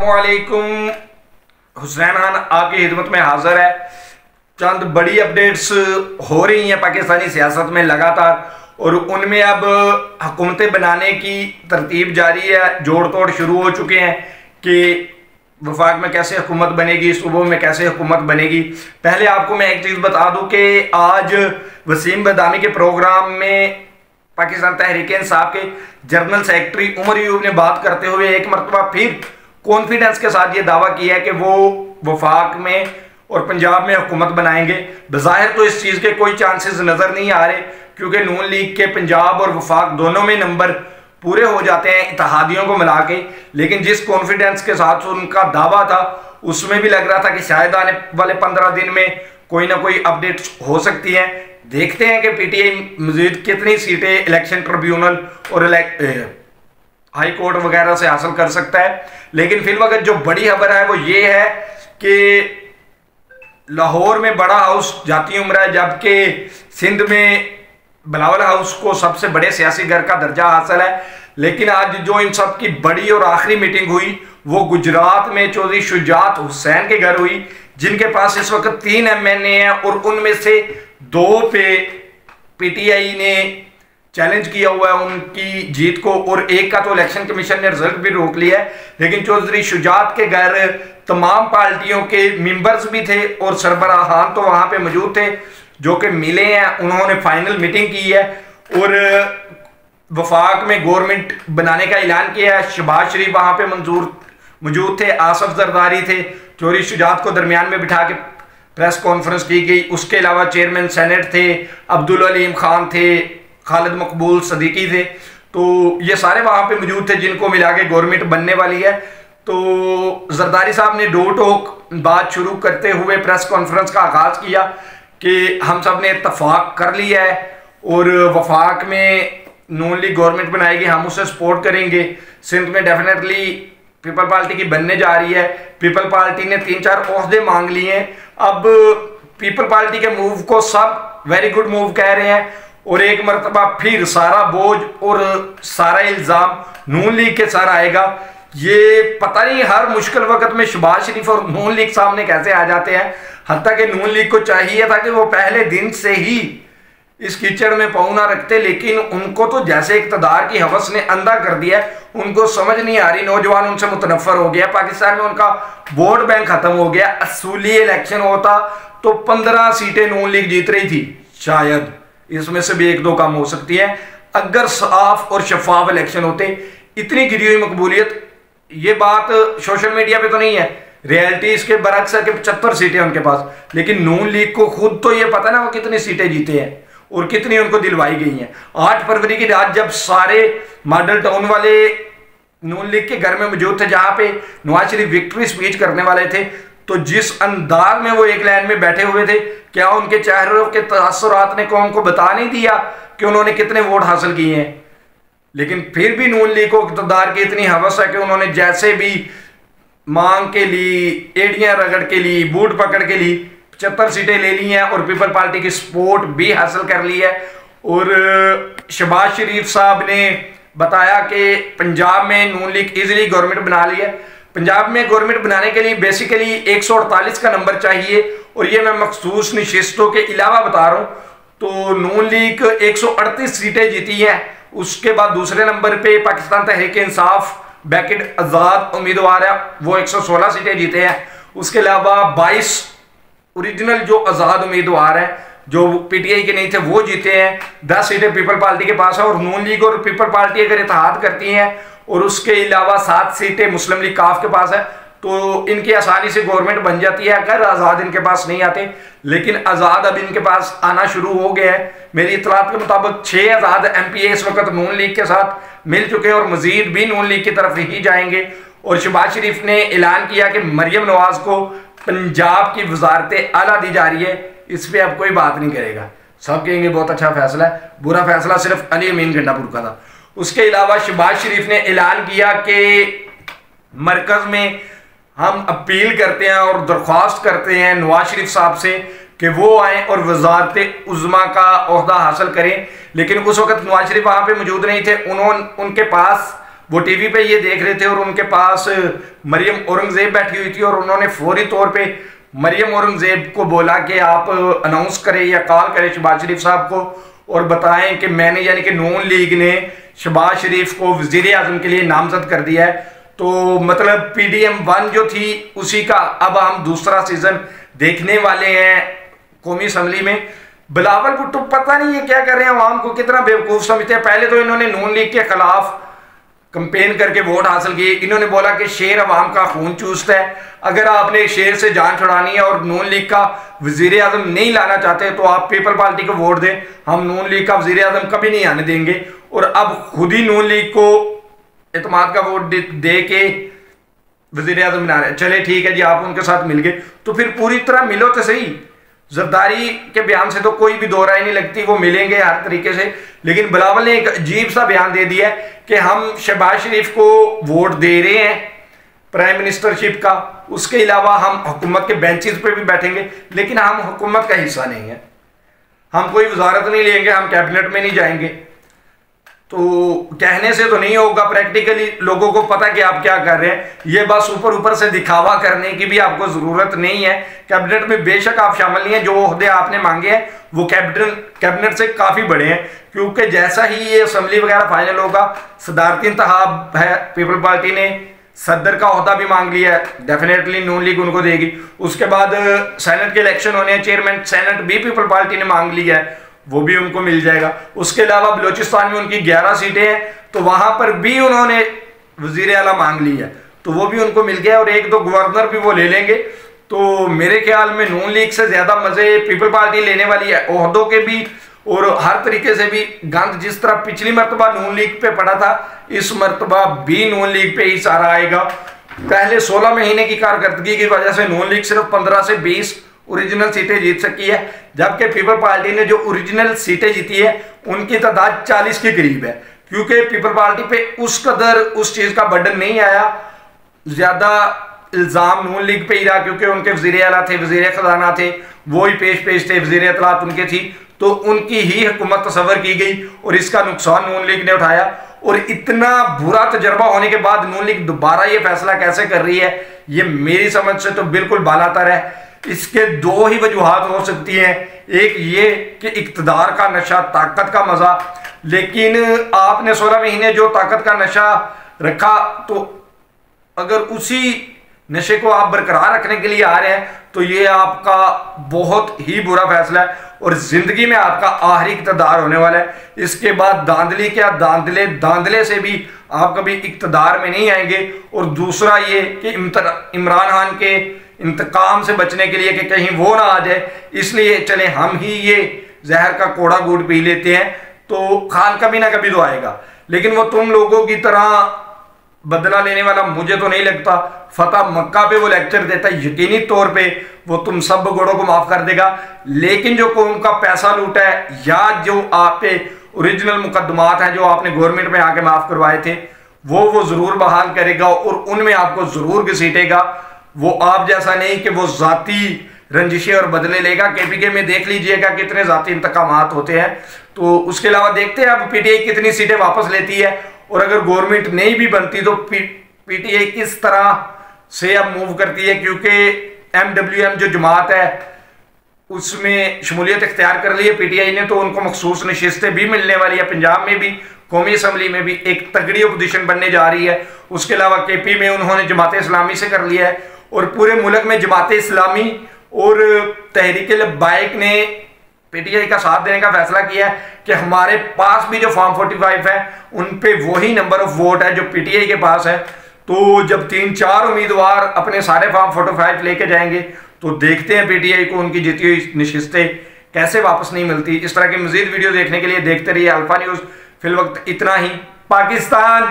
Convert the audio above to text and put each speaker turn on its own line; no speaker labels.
वालेकुम। हुसैन खान आपकी खिदमत में हाजिर है। चंद बड़ी अपडेट्स हो रही हैं पाकिस्तानी सियासत में लगातार, और उनमें अब हुकूमतें बनाने की तरतीब जारी है। जोड़ तोड़ शुरू हो चुके हैं कि वफाक में कैसे हुकूमत बनेगी, सूबों में कैसे हुकूमत बनेगी। पहले आपको मैं एक चीज़ बता दूं कि आज वसीम बदामी के प्रोग्राम में पाकिस्तान तहरीक इंसाफ के जनरल सेक्रेटरी उमर अयूब ने बात करते हुए एक मरतबा फिर कॉन्फिडेंस के साथ ये दावा किया है कि वो वफाक में और पंजाब में हुकूमत बनाएंगे। बज़ाहिर तो इस चीज़ के कोई चांसेस नज़र नहीं आ रहे, क्योंकि नून लीग के पंजाब और वफाक दोनों में नंबर पूरे हो जाते हैं इत्तेहादियों को मिला के। लेकिन जिस कॉन्फिडेंस के साथ उनका दावा था उसमें भी लग रहा था कि शायद आने वाले 15 दिन में कोई ना कोई अपडेट हो सकती है। देखते हैं कि पीटीआई मजीद कितनी सीटें इलेक्शन ट्रिब्यूनल और हाई कोर्ट वगैरह से हासिल कर सकता है। लेकिन फिर वक्त जो बड़ी खबर है वो ये है कि लाहौर में बड़ा हाउस जाती उम्र है, जबकि सिंध में बिलावल हाउस को सबसे बड़े सियासी घर का दर्जा हासिल है। लेकिन आज जो इन सब की बड़ी और आखिरी मीटिंग हुई वो गुजरात में चौधरी शुजात हुसैन के घर हुई, जिनके पास इस वक्त 3 MNA हैं और उनमें से 2 पे पीटीआई ने चैलेंज किया हुआ है उनकी जीत को, और एक का तो इलेक्शन कमीशन ने रिजल्ट भी रोक लिया है। लेकिन चौधरी शुजात के घर तमाम पार्टियों के मेंबर्स भी थे और सरबराहान तो वहां पे मौजूद थे जो कि मिले हैं। उन्होंने फाइनल मीटिंग की है और वफाक में गवर्नमेंट बनाने का ऐलान किया है। शहबाज शरीफ वहां पे मौजूद थे, आसफ जरदारी थे, चौधरी शुजात को दरमियान में बिठा के प्रेस कॉन्फ्रेंस की गई। उसके अलावा चेयरमैन सेनेट थे, अब्दुल अलीम खान थे, खालिद मकबूल सदीकी थे। तो ये सारे वहां पे मौजूद थे जिनको मिला के गवर्नमेंट बनने वाली है। तो जरदारी साहब ने डोर टोक बात शुरू करते हुए प्रेस कॉन्फ्रेंस का आगाज किया कि हम सब ने इत्तफाक कर लिया है और वफाक में नून लीग गवर्नमेंट बनाएगी, हम उसे सपोर्ट करेंगे। सिंध में डेफिनेटली पीपल पार्टी की बनने जा रही है। पीपल पार्टी ने 3-4 ओहदे मांग लिए हैं। अब पीपल पार्टी के मूव को सब वेरी गुड मूव कह रहे हैं, और एक मरतबा फिर सारा बोझ और सारा इल्जाम नून लीग के सर आएगा। ये पता नहीं हर मुश्किल वक्त में शहबाज शरीफ और नून लीग सामने कैसे आ जाते हैं। हत्ता कि नून लीग को चाहिए था कि वो पहले दिन से ही इस कीचड़ में पाँव ना रखते, लेकिन उनको तो जैसे इक़्तिदार की हवस ने अंधा कर दिया। उनको समझ नहीं आ रही, नौजवान उनसे मुतनफ़र हो गया, पाकिस्तान में उनका वोट बैंक खत्म हो गया। असूली इलेक्शन होता तो 15 सीटें नून लीग जीत रही थी, शायद इसमें से भी 1-2 कम हो सकती है अगर साफ और शफाफ इलेक्शन होते। इतनी गिरी हुई मकबूलियत, ये बात सोशल मीडिया पे तो नहीं है, रियलिटी इसके बरक्स है कि 75 सीटें उनके पास। लेकिन नून लीग को खुद तो ये पता ना वो कितनी सीटें जीते हैं और कितनी उनको दिलवाई गई हैं। 8 फरवरी की रात जब सारे मॉडल टाउन वाले नून लीग के घर में मौजूद थे, जहां पे नवाज शरीफ विक्ट्री स्पीच करने वाले थे, तो जिस अंदाज में वो एक लाइन में बैठे हुए थे, क्या उनके चेहरों के तअस्सुरात ने कौम को बता नहीं दिया कि उन्होंने कितने वोट हासिल किए हैं। लेकिन फिर भी नून लीग को इक़्तिदार की इतनी हवस है कि उन्होंने जैसे भी मांग के ली, एड़ियां रगड़ के ली, बूट पकड़ के ली, 75 सीटें ले ली हैं और पीपल पार्टी की सपोर्ट भी हासिल कर ली है। और शहबाज शरीफ साहब ने बताया कि पंजाब में नून लीग इजीली गवर्नमेंट बना ली है। पंजाब में गवर्नमेंट बनाने के लिए बेसिकली 148 का नंबर चाहिए, और ये मैं मखसूस नशिस्तों के अलावा बता रहा हूँ। तो नून लीग 138 सीटें जीती हैं। उसके बाद दूसरे नंबर पे पाकिस्तान तहरीक इंसाफ बैकेट आज़ाद उम्मीदवार है, वो 116 सीटें जीते हैं। उसके अलावा 22 ओरिजिनल जो आज़ाद उम्मीदवार हैं जो पीटीआई के नहीं थे वो जीते हैं। 10 सीटें पीपल पार्टी के पास है, और नून लीग और पीपल पार्टी अगर इत्तेहाद करती हैं और उसके अलावा 7 सीटें मुस्लिम लीग काफ के पास है, तो इनकी आसानी से गवर्नमेंट बन जाती है अगर आज़ाद इनके पास नहीं आते। लेकिन आज़ाद अब इनके पास आना शुरू हो गया है। मेरी इतलात के मुताबिक 6 आज़ाद MPA इस वक्त नून लीग के साथ मिल चुके हैं और मजीद भी नून लीग की तरफ ही जाएंगे। और शहबाज शरीफ ने ऐलान किया कि मरियम नवाज को पंजाब की वजारत आला दी जा रही है। इस पर अब कोई बात नहीं करेगा, सब कहेंगे बहुत अच्छा फैसला है, बुरा फैसला सिर्फ अली अमीन गंडापुर का था। उसके अलावा शहबाज शरीफ ने ऐलान किया कि मरकज में हम अपील करते हैं और दरख्वास्त करते हैं नवाज शरीफ साहब से कि वो आए और वजारत उज़्मा का ओहदा हासिल करें। लेकिन उस वक्त नवाज शरीफ वहां पे मौजूद नहीं थे। उनके पास वो टीवी पे ये देख रहे थे और उनके पास मरियम औरंगजेब बैठी हुई थी और उन्होंने फौरी तौर पे मरियम औरंगजेब को बोला कि आप अनाउंस करें या कॉल करें शहबाज शरीफ साहब को और बताएं कि मैंने यानी कि नून लीग ने शहबाज शरीफ को वजीर आजम के लिए नामजद कर दिया है। तो मतलब PDM 1 जो थी उसी का अब हम दूसरा सीजन देखने वाले हैं कौमी असम्बली में। बिलावल भुट्टो पता नहीं ये क्या कर रहे हैं, आवाम को कितना बेवकूफ़ समझते हैं। पहले तो इन्होंने नून लीग के खिलाफ कंपेन करके वोट हासिल किए। इन्होंने बोला कि शेर अवाम का खून चूसता है, अगर आपने शेर से जान छुड़ानी है और नून लीग का वजीर आजम नहीं लाना चाहते तो आप पीपल पार्टी को वोट दें, हम नून लीग का वजीर आजम कभी नहीं आने देंगे। और अब खुद ही नून लीग को एतमाद का वोट दे के वजीर आजम बना रहे। चले ठीक है जी, आप उनके साथ मिल गए तो फिर पूरी तरह मिलो तो सही। जरदारी के बयान से तो कोई भी दो राय नहीं लगती, वो मिलेंगे हर तरीके से। लेकिन बिलावल ने एक अजीब सा बयान दे दिया कि हम शहबाज शरीफ को वोट दे रहे हैं प्राइम मिनिस्टरशिप का, उसके अलावा हम हुकूमत के बेंचेस पे भी बैठेंगे, लेकिन हम हुकूमत का हिस्सा नहीं है, हम कोई वजारत नहीं लेंगे, हम कैबिनेट में नहीं जाएंगे। तो कहने से तो नहीं होगा, प्रैक्टिकली लोगों को पता कि आप क्या कर रहे हैं। ये बस ऊपर ऊपर से दिखावा करने की भी आपको जरूरत नहीं है। कैबिनेट में बेशक आप शामिल नहीं है, जो ओहदे आपने मांगे हैं वो कैबिनेट से काफी बड़े हैं, क्योंकि जैसा ही ये असम्बली वगैरह फाइनल होगा, सदारती इंतखाब है, पीपल पार्टी ने सदर का ओहदा भी मांग लिया है, डेफिनेटली नून लीग उनको देगी। उसके बाद सेनेट के इलेक्शन होने हैं, चेयरमैन सेनेट भी पीपल पार्टी ने मांग लिया है, वो भी उनको मिल जाएगा। उसके अलावा बलोचिस्तान में उनकी 11 सीटें हैं, तो वहां पर भी उन्होंने वजीर आला मांग ली है, तो वो भी उनको मिल गया और एक दो गवर्नर भी वो ले लेंगे। तो मेरे ख्याल में नून लीग से ज्यादा मजे पीपल पार्टी लेने वाली है, ओहदों के भी और हर तरीके से भी। गंद जिस तरह पिछली मरतबा नून लीग पे पड़ा था, इस मरतबा भी नून लीग पे ही सारा आएगा। पहले 16 महीने की कारकर्दगी की वजह से नून लीग सिर्फ 15 से 20 ओरिजिनल सीटें जीत सकी है, जबकि पीपल पार्टी ने जो ओरिजिनल सीटें जीती है उनकी तादाद 40 के करीब है, क्योंकि पीपल पार्टी पे उस कदर उस चीज का बर्डन नहीं आया। ज्यादा इल्जाम नून लीग पे ही रहा, क्योंकि उनके वजीर आला थे, वजीर खजाना थे, वो ही पेश थे, वजीर इत्तलात उनके थी, तो उनकी ही हुकूमत तस्वर की गई और इसका नुकसान नून लीग ने उठाया। और इतना बुरा तजर्बा होने के बाद नून लीग दोबारा ये फैसला कैसे कर रही है, ये मेरी समझ से तो बिल्कुल बालातर है। इसके दो ही वजूहात हो सकती हैं, एक ये कि इक्तदार का नशा, ताकत का मजा, लेकिन आपने 16 महीने जो ताकत का नशा रखा, तो अगर उसी नशे को आप बरकरार रखने के लिए आ रहे हैं तो ये आपका बहुत ही बुरा फैसला है और जिंदगी में आपका आखिरी इक्तदार होने वाला है। इसके बाद धांधली क्या, धांधले से भी आप कभी इक्तदार में नहीं आएंगे। और दूसरा ये कि इमरान खान के इंतकाम से बचने के लिए कि कहीं वो ना आ जाए, इसलिए चले हम ही ये जहर का कोड़ा गुड़ पी लेते हैं, तो खान कभी ना कभी तो आएगा। लेकिन वो तुम लोगों की तरह बदला लेने वाला मुझे तो नहीं लगता। फतह मक्का पे वो लेक्चर देता है, यकीनी तौर पे वो तुम सब गुड़ों को माफ कर देगा, लेकिन जो कौम का पैसा लूटा है या जो आप पे ओरिजिनल मुकदमात हैं जो आपने गवर्नमेंट में आके माफ करवाए थे, वो जरूर बहाल करेगा और उनमें आपको जरूर घसीटेगा। वो आप जैसा नहीं कि वो जाती रंजिशें और बदले लेगा। KPK में देख लीजिएगा कितने जाती इंतकामात होते हैं। तो उसके अलावा देखते हैं अब PTI कितनी सीटें वापस लेती है, और अगर गवर्नमेंट नहीं भी बनती तो PTI किस तरह से अब मूव करती है, क्योंकि MWM जो जमात है उसमें शमूलियत इख्तियार कर ली है PTI ने, तो उनको मखसूस नशिस्तें भी मिलने वाली है। पंजाब में भी कौमी असम्बली में भी एक तगड़ी अपोजिशन बनने जा रही है। उसके अलावा KP में उन्होंने जमात इस्लामी से कर लिया है, और पूरे मुल्क में जमात इस्लामी और तहरीक लब्बाइक ने PTI का साथ देने का फैसला किया है कि हमारे पास भी जो फॉर्म 45 है उन पे वही नंबर ऑफ वोट है जो PTI के पास है। तो जब 3-4 उम्मीदवार अपने सारे फॉर्म 45 लेके जाएंगे तो देखते हैं PTI को उनकी जीती हुई नशिस्तें कैसे वापस नहीं मिलती। इस तरह की मजीद वीडियो देखने के लिए देखते रहिए अल्फा न्यूज़। फिलवक्त इतना ही। पाकिस्तान